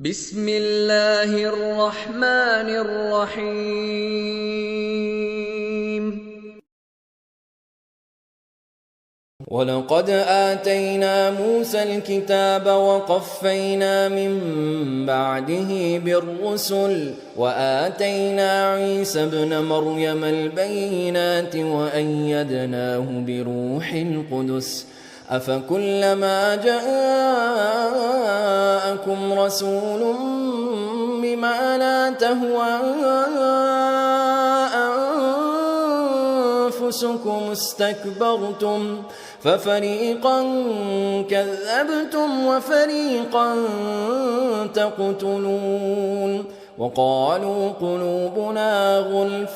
بسم الله الرحمن الرحيم. ولقد آتينا موسى الكتاب وقفينا من بعده بالرسل وآتينا عيسى ابن مريم البينات وأيدناه بروح القدس أفكلما جاءكم رسول بما لا تهوى أنفسكم استكبرتم ففريقا كذبتم وفريقا تقتلون وقالوا قلوبنا غلف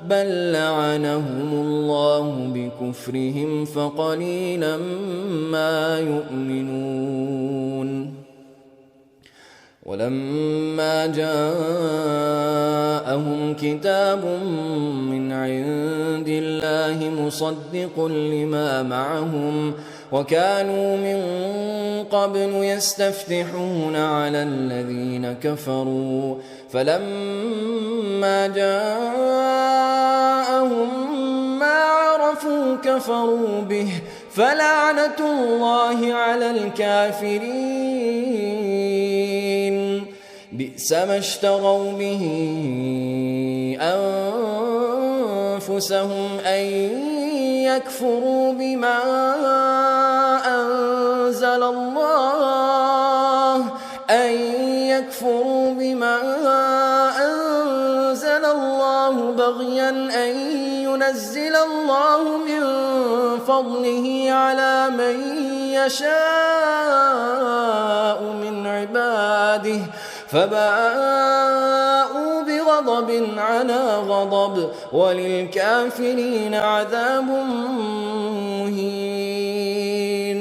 بل لعنهم الله بكفرهم فقليلا ما يؤمنون ولما جاءهم كتاب من عند الله مصدق لما معهم وكانوا من قبل يستفتحون على الذين كفروا فلما جاءهم ما عرفوا كفروا به فلعنة الله على الكافرين بئس ما اشتروا به أنفسهم أن يكفروا بما أنزل الله بغيا أن ينزل الله من فضله على من يشاء من عباده فباءوا بغضب على غضب وللكافرين عذاب مهين।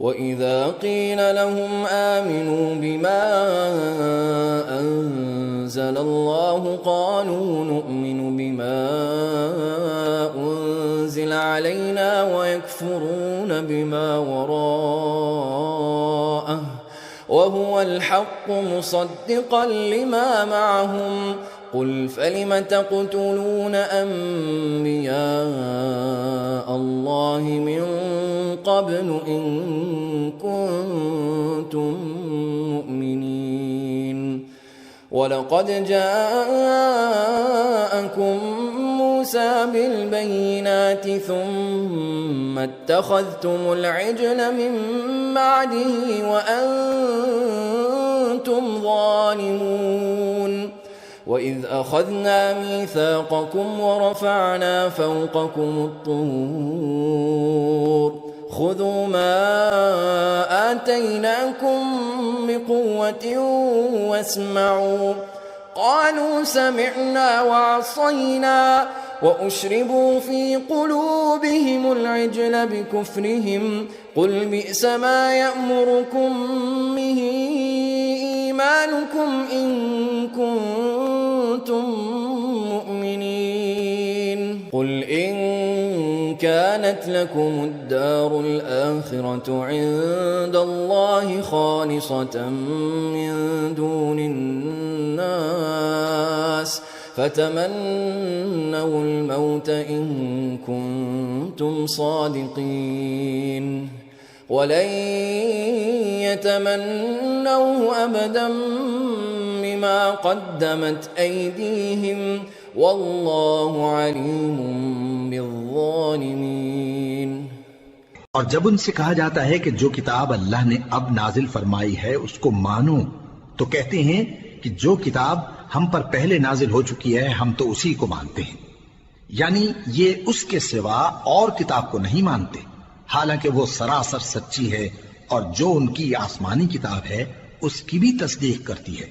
وَإِذَا قِيلَ لَهُمْ آمِنُوا بِمَا أَنزَلَ اللَّهُ قَالُوا نُؤْمِنُ بِمَا أُنزِلَ عَلَيْنَا وَيَكْفُرُونَ بِمَا وَرَاءَهُ وَهُوَ الْحَقُّ مُصَدِّقًا لِمَا مَعَهُمْ قُلْ فَلِمَ تَقْتُلُونَ أَنبِيَاءَ اللَّهِ مِنْ قَبْلُ إِنْ كُنْتُمْ مُؤْمِنِينَ وَلَقَدْ جَاءَكُمْ مُوسَى بِالْبَيِّنَاتِ ثُمَّ اتَّخَذْتُمُ الْعِجْلَ مِنْ بَعْدِهِ وَأَنْتُمْ ظَالِمُونَ وَإِذْ أَخَذْنَا مِيثَاقَكُمْ وَرَفَعْنَا فَوْقَكُمُ الطُّورَ خُذُوا مَا آتَيْنَاكُمْ بِقُوَّةٍ وَاسْمَعُوا قَالُوا سَمِعْنَا وَعَصَيْنَا وَأُشْرِبُوا فِي قُلُوبِهِمُ الْعِجْلَ بِكُفْرِهِمْ قُلْ بِئْسَ مَا يَأْمُرُكُمْ بِهِ إِيمَانُكُمْ إِن كُنتُم مُّؤْمِنِينَ قُلْ إِن كَانَتْ كانت لكم الدار الآخرة عند الله خالصة من دون الناس فتمنوا الموت إن كنتم صادقين ولن يتمنوه أبدا بما قدمت أيديهم والله عليم بالظالمين۔ اور جب ان سے کہا جاتا ہے کہ جو کتاب اللہ نے اب نازل فرمائی ہے اس کو مانو تو کہتے ہیں کہ جو کتاب ہم پر پہلے نازل ہو چکی ہے ہم تو اسی کو مانتے ہیں، یعنی یہ اس کے سوا اور کتاب کو نہیں مانتے، حالانکہ وہ سراسر سچی ہے اور جو ان کی آسمانی کتاب ہے اس کی بھی تصدیق کرتی ہے۔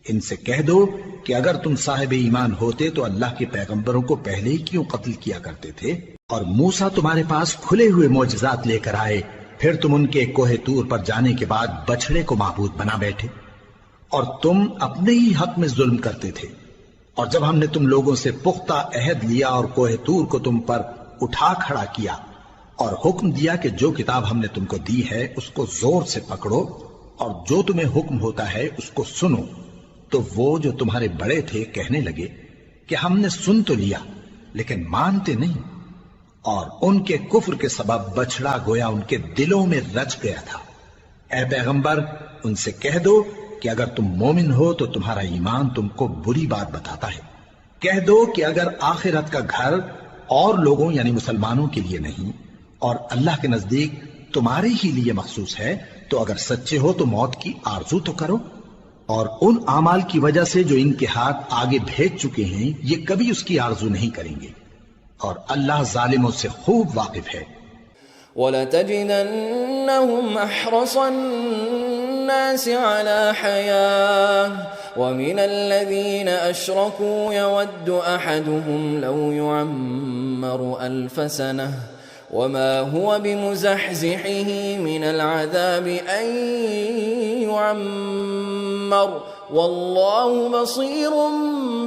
ان سے کہہ دو کہ اگر تم صاحب ایمان ہوتے تو اللہ کے پیغمبروں کو پہلے ہی کیوں قتل کیا کرتے تھے؟ اور موسیٰ تمہارے پاس کھلے ہوئے معجزات لے کر آئے، پھر تم ان کے کوہ طور پر جانے کے بعد بچڑے کو معبود بنا بیٹھے، اور تم اپنے ہی حق میں ظلم کرتے تھے۔ اور جب ہم نے تم لوگوں سے پختہ عہد لیا اور کوہ طور کو تم پر اٹھا کھڑا کیا اور حکم دیا کہ جو کتاب ہم نے تم کو دی ہے اس کو زور سے پکڑو اور جو تمہیں حکم ہوتا ہے اس کو سنو، تو وہ جو تمہارے بڑے تھے کہنے لگے کہ ہم نے سن تو لیا لیکن مانتے نہیں، اور ان کے کفر کے سبب بچڑا گویا ان کے دلوں میں رچ گیا تھا۔ اے پیغمبر ان سے کہہ دو کہ اگر تم مومن ہو تو تمہارا ایمان تم کو بری بات بتاتا ہے، کہہ دو کہ اگر آخرت کا گھر اور لوگوں یعنی مسلمانوں کے لیے نہیں اور اللہ کے نزدیک تمہارے ہی لیے مخصوص ہے تو اگر سچے ہو تو موت کی آرزو تو کرو، اور ان اعمال کی وجہ سے جو ان کے ہاتھ آگے بھیج چکے ہیں یہ کبھی اس کی آرزو نہیں کریں گے، اور اللہ ظالموں سے خوب واقف ہے۔ وَلَتَجِدَنَّهُمْ أَحْرَصَ النَّاسِ عَلَى حَيَاةٍ وَمِنَ الَّذِينَ أَشْرَكُوا يَوَدُّ أَحَدُهُمْ لَوْ يُعَمَّرُ أَلْفَ سَنَةٍ وما هو بمزحزحه من العذاب أن يعمر والله بصير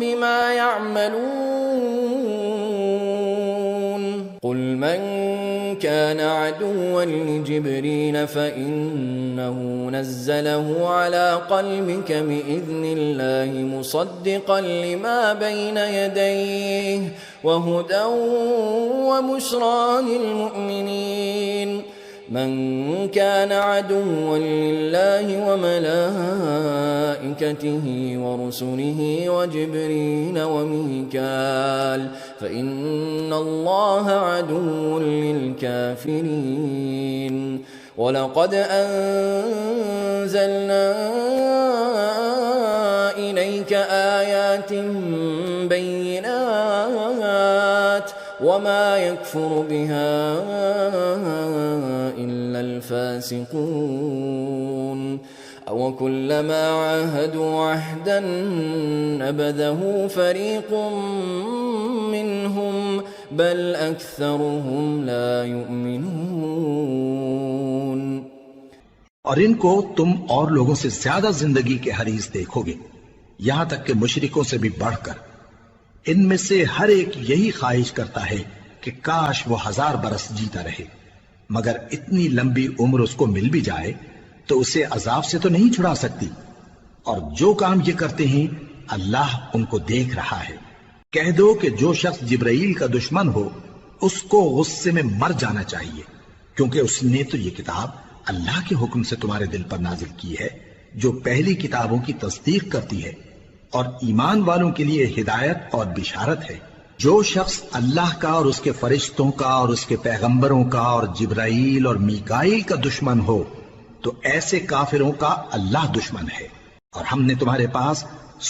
بما يعملون قل من كان عدوا لجبريل فإنه نزله على قلبك بإذن الله مصدقا لما بين يديه وهدى وبشرى للمؤمنين من كان عدوا لله وملائكته ورسله وجبريل وميكال فإن الله عدو للكافرين ولقد أنزلنا إليك آيات بينات وما يكفر بها إلا الفاسقون أو كلما عاهدوا عهدا نبذه فريق منهم بل أكثرهم لا يؤمنون۔ اور ان کو تم اور لوگوں سے زیادہ زندگی کے حریص دیکھو گے، یہاں تک کہ مشرکوں سے بھی بڑھ کر۔ ان میں سے ہر ایک یہی خواہش کرتا ہے کہ کاش وہ 1000 برس جیتا رہے، مگر اتنی لمبی عمر اس کو مل بھی جائے تو اسے عذاب سے تو نہیں چھڑا سکتی، اور جو کام یہ کرتے ہیں اللہ ان کو دیکھ رہا ہے۔ کہہ دو کہ جو شخص جبرائیل کا دشمن ہو اس کو غصے میں مر جانا چاہیے، کیونکہ اس نے تو یہ کتاب اللہ کے حکم سے تمہارے دل پر نازل کی ہے جو پہلی کتابوں کی تصدیق کرتی ہے اور ایمان والوں کے لیے ہدایت اور بشارت ہے۔ جو شخص اللہ کا اور اس کے فرشتوں کا اور اس کے پیغمبروں کا اور جبرائیل اور میکائیل کا دشمن ہو تو ایسے کافروں کا اللہ دشمن ہے۔ اور ہم نے تمہارے پاس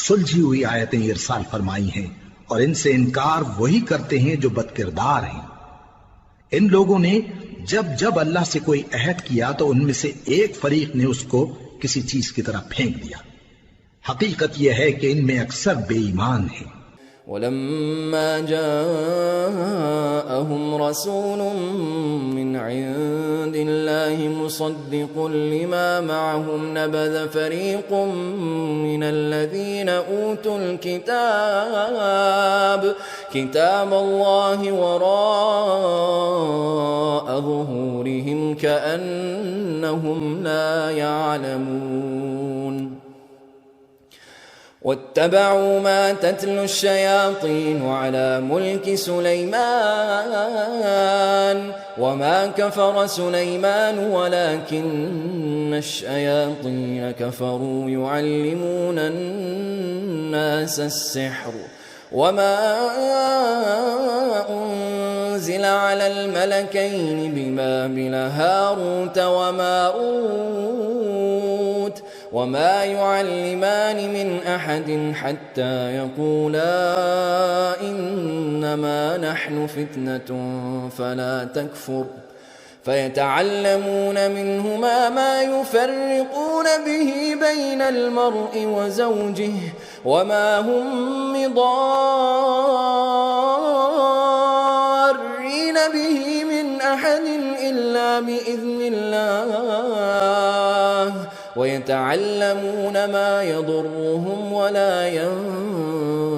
سلجھی ہوئی آیتیں ارسال فرمائی ہیں اور ان سے انکار وہی کرتے ہیں جو بد کردار ہیں۔ ان لوگوں نے جب جب اللہ سے کوئی عہد کیا تو ان میں سے ایک فریق نے اس کو کسی چیز کی طرح پھینک دیا۔ حقیقت یہ ہے کہ ان میں اکثر بے ایمان ہیں۔ وَلَمَّا جَاءَهُمْ رَسُولٌ مِّنْ عِندِ اللَّهِ مصدق لما معهم نبذ فريق من الذين أوتوا الكتاب كتاب الله وراء ظهورهم كأنهم لا يعلمون واتبعوا ما تتلو الشياطين على ملك سليمان وما كفر سليمان ولكن الشياطين كفروا يعلمون الناس السحر وما أنزل على الملكين ببابل هاروت وماروت وما يعلمان من أحد حتى يقولا إنما نحن فتنة فلا تكفر فيتعلمون منهما ما يفرقون به بين المرء وزوجه وما هم بضارين به من أحد إلا بإذن الله ويتعلمون ما يضرهم ولا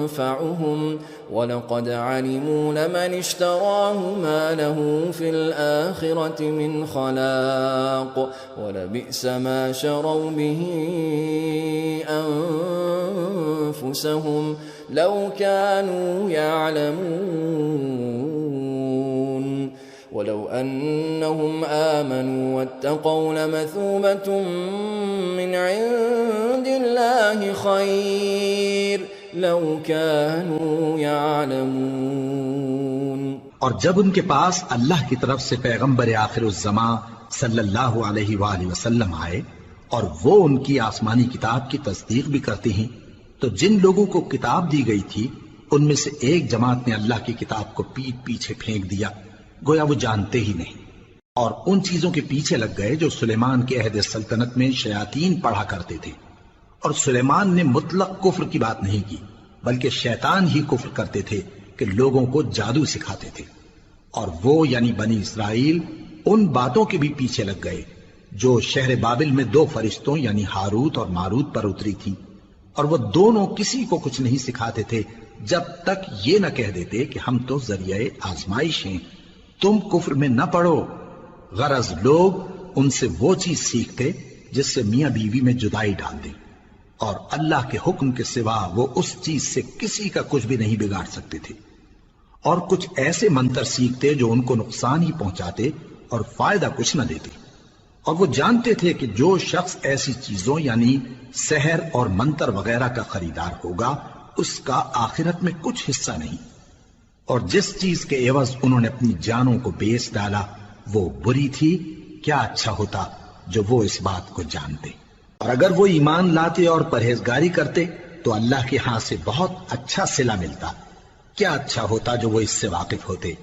ينفعهم ولقد علموا لمن اشتراه ما له في الآخرة من خلاق ولبئس ما شروا به أنفسهم لو كانوا يعلمون ولو أنهم آمنوا واتقوا لمثوبة من عند الله خير لو كانوا يعلمون اور جب ان کے پاس اللہ کی طرف سے پیغمبر آخر الزمان صلی اللہ علیہ وآلہ وسلم آئے اور وہ ان کی آسمانی کتاب کی تصدیق بھی کرتے ہیں تو جن لوگوں کو کتاب دی گئی تھی ان میں سے ایک جماعت نے اللہ کی کتاب کو پیٹ پیچھے پھینک دیا گویا وہ جانتے ہی نہیں اور ان چیزوں کے پیچھے لگ گئے جو سلیمان کے عہد سلطنت میں شیاطین پڑھا کرتے تھے اور سلیمان نے مطلق کفر کی بات نہیں کی بلکہ شیطان ہی کفر کرتے تھے کہ لوگوں کو جادو سکھاتے تھے اور وہ یعنی بنی اسرائیل ان باتوں کے بھی پیچھے لگ گئے جو شہر بابل میں دو فرشتوں یعنی ہاروت اور ماروت پر اتری تھی اور وہ دونوں کسی کو کچھ نہیں سکھاتے تھے جب تک یہ نہ کہہ دیتے کہ ہم تو ذریعہ آزمائش ہیں تم کفر میں نہ پڑو غرض لوگ ان سے وہ چیز سیکھتے جس سے میاں بیوی میں جدائی ڈال دیں اور اللہ کے حکم کے سوا وہ اس چیز سے کسی کا کچھ بھی نہیں بگاڑ سکتے تھے اور کچھ ایسے منتر سیکھتے جو ان کو نقصان ہی پہنچاتے اور فائدہ کچھ نہ دیتے اور وہ جانتے تھے کہ جو شخص ایسی چیزوں یعنی سحر اور منتر وغیرہ کا خریدار ہوگا اس کا آخرت میں کچھ حصہ نہیں اور جس چیز کے عوض انہوں نے اپنی جانوں کو بیچ ڈالا وہ بری تھی کیا اچھا ہوتا جو وہ اس بات کو جانتے اور اگر وہ ایمان لاتے اور پرہیزگاری کرتے تو اللہ کے ہاں سے بہت اچھا صلہ ملتا کیا اچھا ہوتا جو وہ اس سے واقف ہوتے